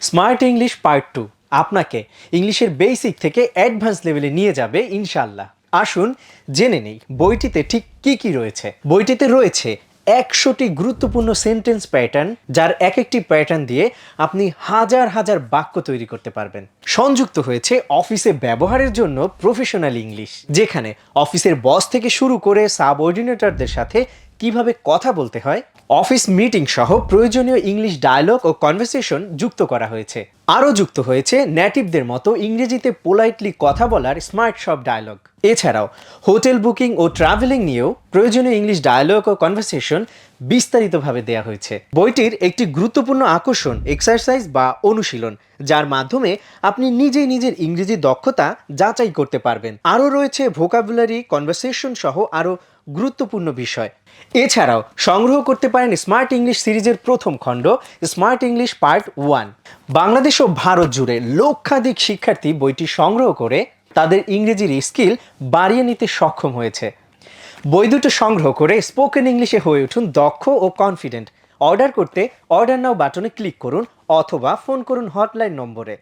Smart English part 2 আপনাকে ইংলিশের basic থেকে অ্যাডভান্স লেভেলে নিয়ে যাবে ইনশাআল্লাহ। আসুন জেনে নেই বইটিতে ঠিক কি কি রয়েছে। বইটিতে রয়েছে 100টি গুরুত্বপূর্ণ সেন্টেন্স প্যাটার্ন, যার এক একটি প্যাটার্ন দিয়ে আপনি হাজার হাজার বাক্য তৈরি করতে পারবেন। সংযুক্ত হয়েছে অফিসে ব্যবহারের জন্য প্রফেশনাল ইংলিশ, যেখানে অফিসের বস থেকে শুরু করে সাবঅর্ডিনেটরদের সাথে কিভাবে কথা বলতে হয়, অফিস মিটিং সহ প্রয়োজনীয় ইংলিশ ডায়লগ ও কনভারসেশন যুক্ত করা হয়েছে। আরও যুক্ত হয়েছে নেটিভদের মতো ইংরেজিতে পোলাইটলি কথা বলার স্মার্ট সব ডায়লগ। এছাড়াও হোটেল বুকিং ও ট্রাভেলিং নিয়েও প্রয়োজনীয় ইংলিশ ডায়লগ ও কনভারসেশন বিস্তারিতভাবে দেওয়া হয়েছে। বইটির একটি গুরুত্বপূর্ণ আকর্ষণ এক্সারসাইজ বা অনুশীলন, যার মাধ্যমে আপনি নিজেই নিজের ইংরেজি দক্ষতা যাচাই করতে পারবেন। আরও রয়েছে ভোকাবুলারি, কনভারসেশন সহ আরও গুরুত্বপূর্ণ বিষয়। এছাড়াও সংগ্রহ করতে পারেন স্মার্ট ইংলিশ সিরিজের প্রথম খণ্ড স্মার্ট ইংলিশ পার্ট 1। বাংলাদেশ ও ভারত জুড়ে লক্ষাধিক শিক্ষার্থী বইটি সংগ্রহ করে তাদের ইংরেজির স্কিল বাড়িয়ে নিতে সক্ষম হয়েছে। বই দুটো সংগ্রহ করে স্পোকেন ইংলিশে হয়ে উঠুন দক্ষ ও কনফিডেন্ট। অর্ডার করতে অর্ডার নাও বাটনে ক্লিক করুন অথবা ফোন করুন হটলাইন নম্বরে।